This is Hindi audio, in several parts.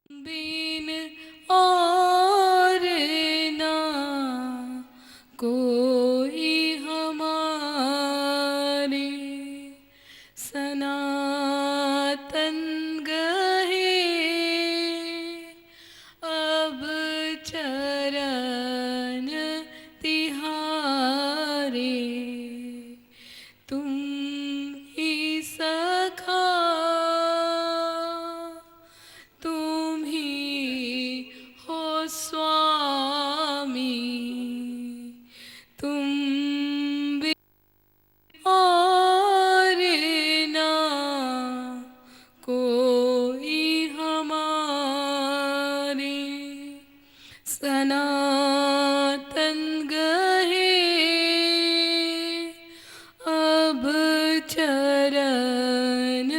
बिन और ना कोई हमारे सनातन गहे अब चरण तिहारे। तुम ही सखा तुम ही हो स्वामी, तुम भी और ना कोई हमारे सनातन गहे अब चरण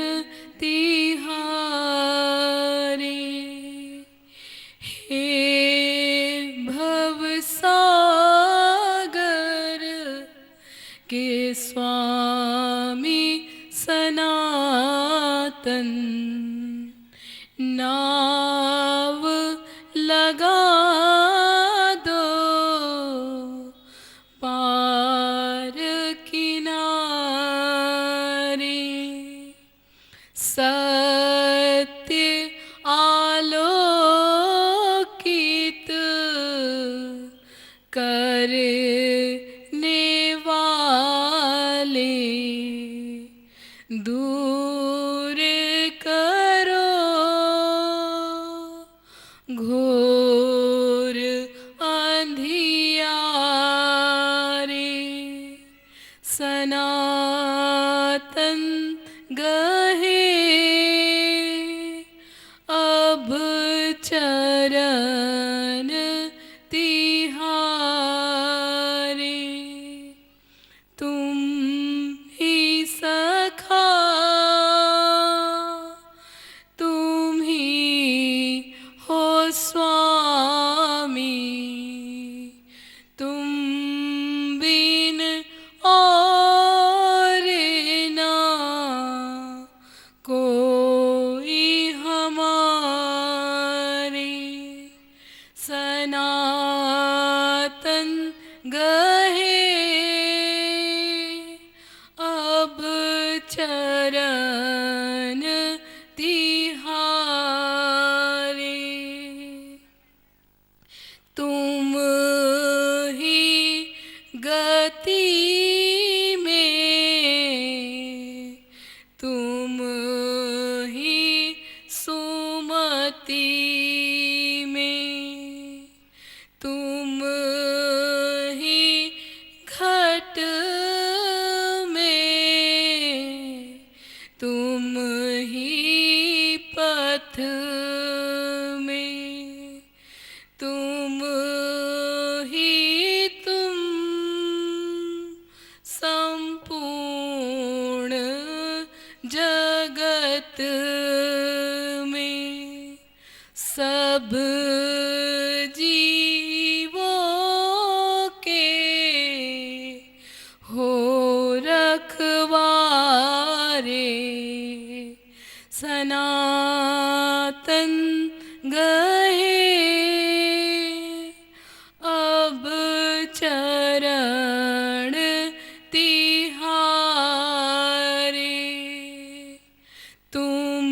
तिहारे। हे भवसागर के स्वामी सनातन, नाव लगा दो पार किनारे। सत्य आलोकित करने वाले, दूर करो घोर अंधियारे। सनातन गहे अब चरण तिहारे। तुम ही सखा तुम ही हो स्वामी, तुम बिन और ना कोई हमारे सनातन गहे अब चरण तिहारे। तुम ही गति में तुम ही सुमति में तुम ही घट में तुम ही पथ में तुम ही तुम संपूर्ण जगत में सब जीवों के हो रखवारे। सनातन गहे अब चरण तिहारे। तुम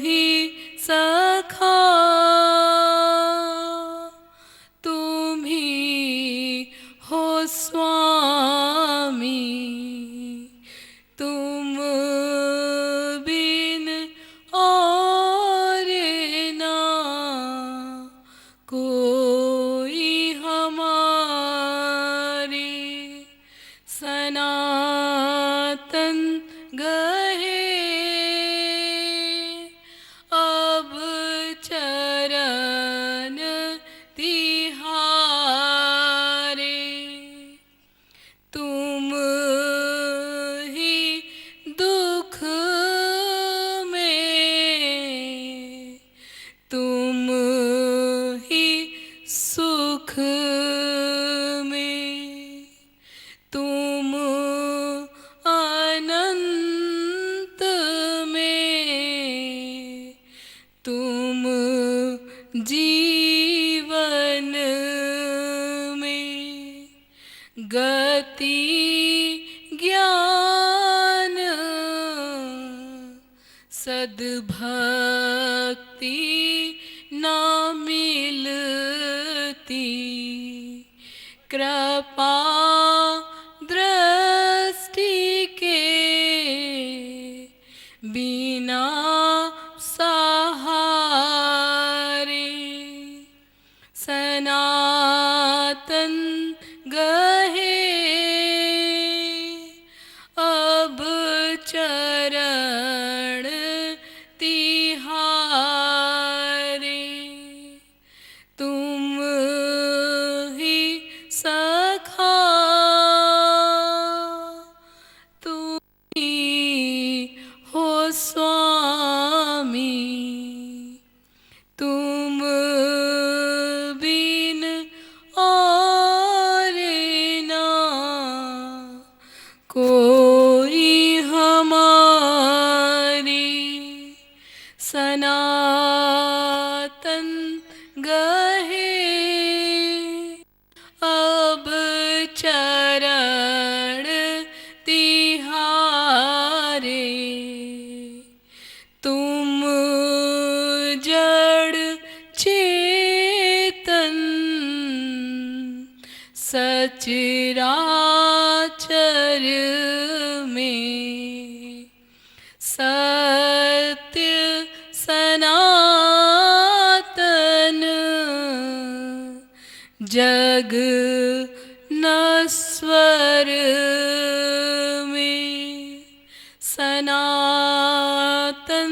ही सखा तुम ही हो स्वामी, तुम बिन और ना जीवन में गति ज्ञान सद्भक्ति न मिलती, कृपा दृष्टि के बिना सहारे। सनातन गहे अब चरण तिहारे, तुम ही सखा तुम ही हो स्वामी, तुम बिन और ना कोई हमारी। सनातन गहे अब चरण तिहारे, तुम जड़ चेतन सचराचर में सत्य सनातन जग नस्वर में। सनातन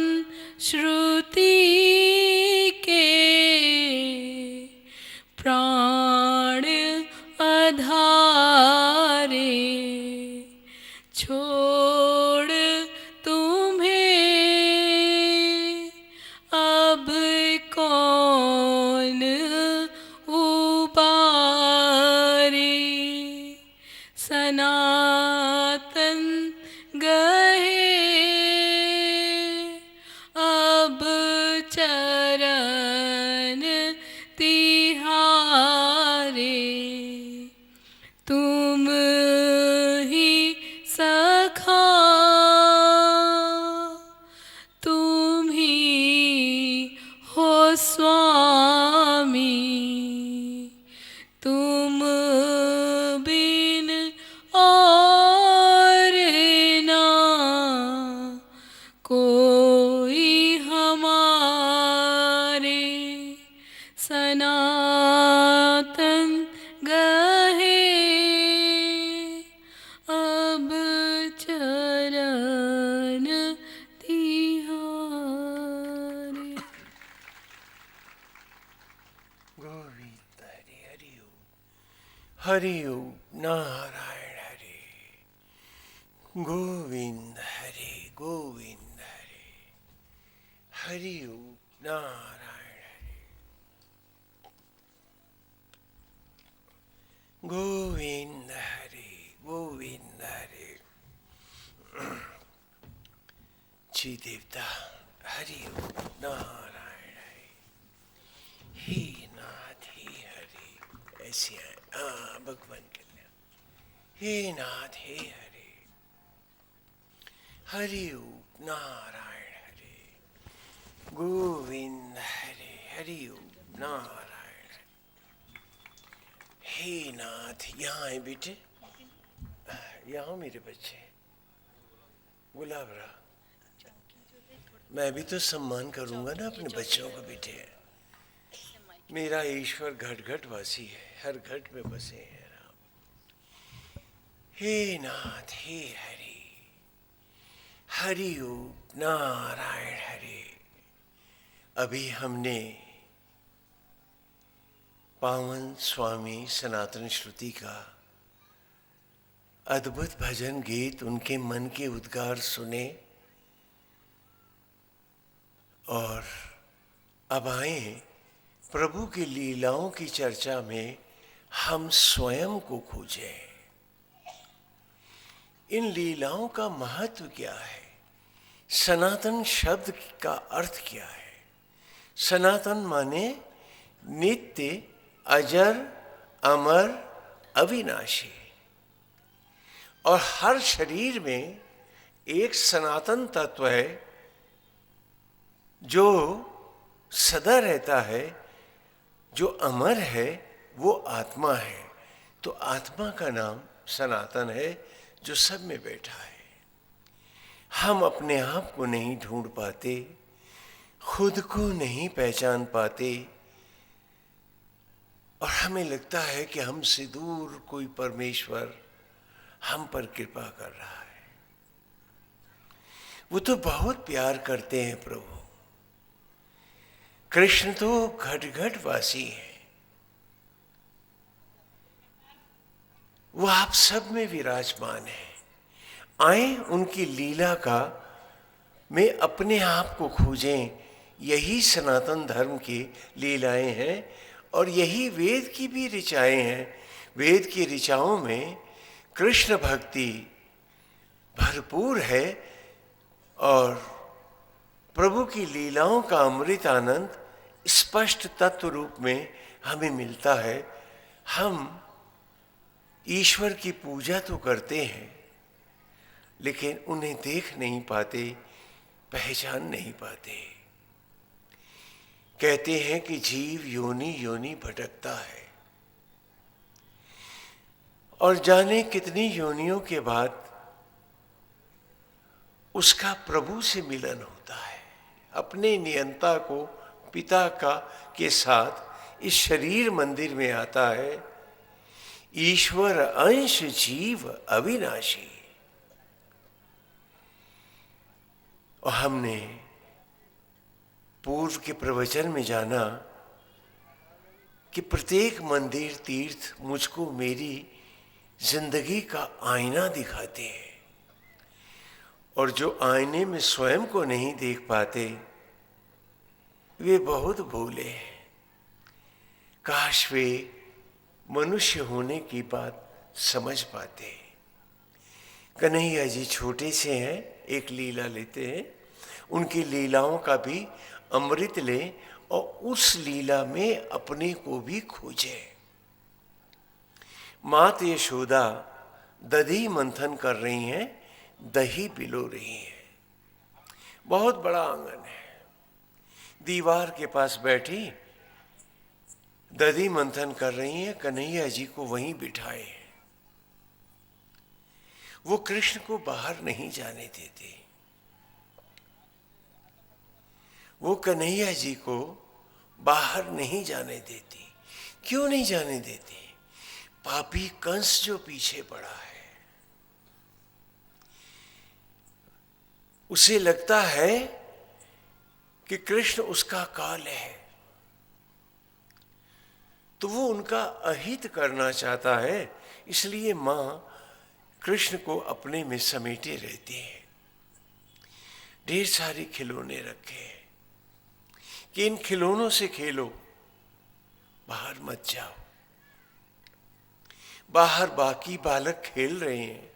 श्रुति के प्राण आधारे, छोड़ तुम्हें अब कौन उबारे। सनातन गहे अब चरण तिहारे, तुम ही सखा तुम ही हो स्वामी, तुम बिन और ना कोई हमारे। सनातन गहे अब चरण तिहारे। गोविंद हरि हरि ओम, हरि ओम नारायण हरि, गोविंद हरि गोविंद हरि, हरि ओम नारायण हरि, गोविंद हरि गोविंद हरि। जी देवता हरि ओम नारायण हरि, हे नाथ हे हरि, ऐसे है भगवान कल्याण। हे नाथ हे हरि, हरि ओम नारायण हरि, गोविंद हरि, हरि ओम नारायण। हे नाथ, यहाँ है बेटे, यहाँ मेरे बच्चे, गुलाब रहा। मैं भी तो सम्मान करूंगा ना अपने बच्चों को बेटे। मेरा ईश्वर घट घट वासी है, हर घट में बसे हैं राम। हे नाथ हे हरि, हरि ओम नारायण हरि। अभी हमने पावन स्वामी सनातन श्रुति का अद्भुत भजन गीत, उनके मन के उद्गार सुने और अब आए प्रभु की लीलाओं की चर्चा में हम स्वयं को खोजें। इन लीलाओं का महत्व क्या है? सनातन शब्द का अर्थ क्या है? सनातन माने नित्य, अजर, अमर, अविनाशी। और हर शरीर में एक सनातन तत्व है जो सदा रहता है, जो अमर है, वो आत्मा है। तो आत्मा का नाम सनातन है, जो सब में बैठा है। हम अपने आप को नहीं ढूंढ पाते, खुद को नहीं पहचान पाते, और हमें लगता है कि हमसे दूर कोई परमेश्वर हम पर कृपा कर रहा है। वो तो बहुत प्यार करते हैं प्रभु। कृष्ण तो घट घट वासी है, वो आप सब में विराजमान है। आए उनकी लीला का में अपने आप को खोजें। यही सनातन धर्म की लीलाएं हैं और यही वेद की भी ऋचाएं हैं। वेद की ऋचाओं में कृष्ण भक्ति भरपूर है और प्रभु की लीलाओं का अमृत आनंद स्पष्ट तत्व रूप में हमें मिलता है। हम ईश्वर की पूजा तो करते हैं, लेकिन उन्हें देख नहीं पाते, पहचान नहीं पाते। कहते हैं कि जीव योनि योनि भटकता है और जाने कितनी योनियों के बाद उसका प्रभु से मिलन होता है। अपने नियंता को पिता का के साथ इस शरीर मंदिर में आता है। ईश्वर अंश जीव अविनाशी। और हमने पूर्व के प्रवचन में जाना कि प्रत्येक मंदिर तीर्थ मुझको मेरी जिंदगी का आईना दिखाते हैं, और जो आईने में स्वयं को नहीं देख पाते वे बहुत भोले हैं। काश वे मनुष्य होने की बात समझ पाते। कन्हैया जी छोटे से हैं, एक लीला लेते हैं, उनकी लीलाओं का भी अमृत लें और उस लीला में अपने को भी खोजें। मात यशोदा दधी मंथन कर रही हैं, दही पिलो रही हैं। बहुत बड़ा आंगन है, दीवार के पास बैठी दधी मंथन कर रही हैं। कन्हैया जी को वहीं बिठाए हैं। वो कृष्ण को बाहर नहीं जाने देते। वो कन्हैया जी को बाहर नहीं जाने देती। क्यों नहीं जाने देती? पापी कंस जो पीछे पड़ा है, उसे लगता है कि कृष्ण उसका काल है, तो वो उनका अहित करना चाहता है। इसलिए मां कृष्ण को अपने में समेटे रहती है। ढेर सारे खिलौने रखे हैं कि इन खिलौनों से खेलो, बाहर मत जाओ। बाहर बाकी बालक खेल रहे हैं,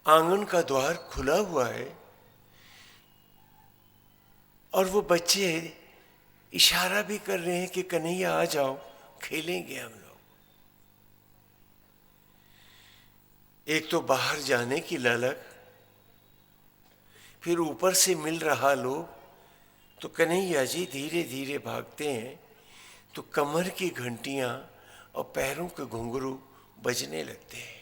आंगन का द्वार खुला हुआ है और वो बच्चे इशारा भी कर रहे हैं कि कन्हैया आ जाओ, खेलेंगे हम लोग। एक तो बाहर जाने की ललक, फिर ऊपर से मिल रहा लोग। तो कन्हैया जी धीरे धीरे भागते हैं तो कमर की घंटियां और पैरों के घुंघरू बजने लगते हैं।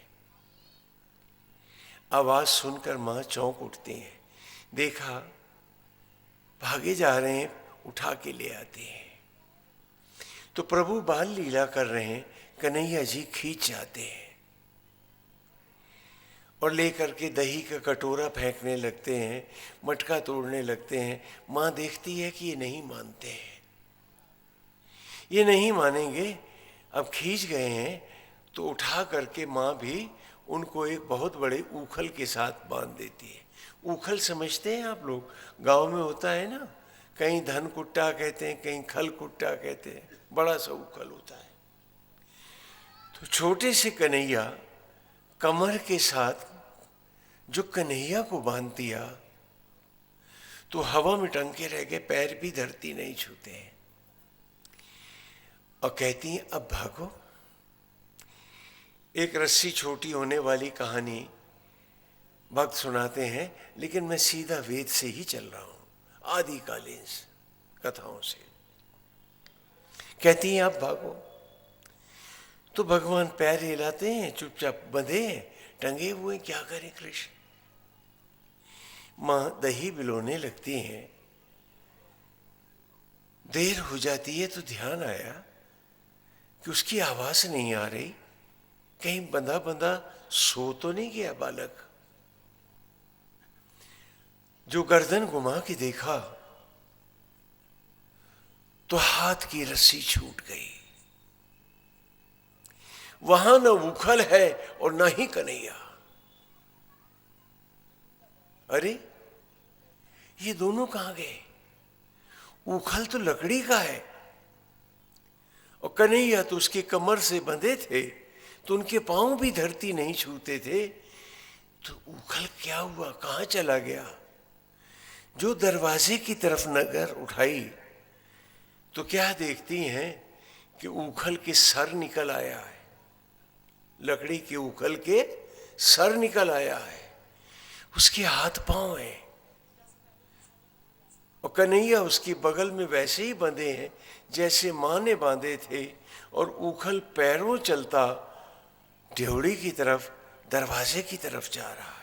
आवाज सुनकर मां चौंक उठती हैं। देखा भागे जा रहे हैं, उठा के ले आते हैं। तो प्रभु बाल लीला कर रहे हैं, कन्हैया जी खींच जाते हैं और लेकर के दही का कटोरा फेंकने लगते हैं, मटका तोड़ने लगते हैं। मां देखती है कि ये नहीं मानते हैं, ये नहीं मानेंगे। अब खींच गए हैं तो उठा करके मां भी उनको एक बहुत बड़े ऊखल के साथ बांध देती है। ऊखल समझते हैं आप लोग? गांव में होता है ना, कहीं धन कुट्टा कहते हैं, कहीं खल कुट्टा कहते हैं, बड़ा सा ऊखल होता है। तो छोटे से कन्हैया कमर के साथ जो कन्हैया को बांध दिया तो हवा में टंगे रह गए, पैर भी धरती नहीं छूते हैं। और कहती हैं अब भागो। एक रस्सी छोटी होने वाली कहानी भक्त सुनाते हैं, लेकिन मैं सीधा वेद से ही चल रहा हूं, आदिकालीन कथाओं से। कहती हैं आप भागो, तो भगवान पैर हिलाते हैं, चुपचाप बंधे हैं, टंगे हुए, क्या करें कृष्ण। मां दही बिलोने लगती हैं, देर हो जाती है तो ध्यान आया कि उसकी आवाज नहीं आ रही, कहीं बंधा बंधा सो तो नहीं गया बालक। जो गर्दन घुमा के देखा तो हाथ की रस्सी छूट गई। वहां न उखल है और न ही कन्हैया। अरे ये दोनों कहां गए? उखल तो लकड़ी का है और कन्हैया तो उसके कमर से बंधे थे, तो उनके पांव भी धरती नहीं छूते थे। तो उखल क्या हुआ, कहां चला गया? जो दरवाजे की तरफ नजर उठाई तो क्या देखती हैं कि उखल के सर निकल आया है, लकड़ी के उखल के सर निकल आया है, उसके हाथ पांव हैं और कन्हैया उसके बगल में वैसे ही बंधे हैं जैसे मां ने बांधे थे, और उखल पैरों चलता ड्योढ़ी की तरफ, दरवाजे की तरफ जा रहा है।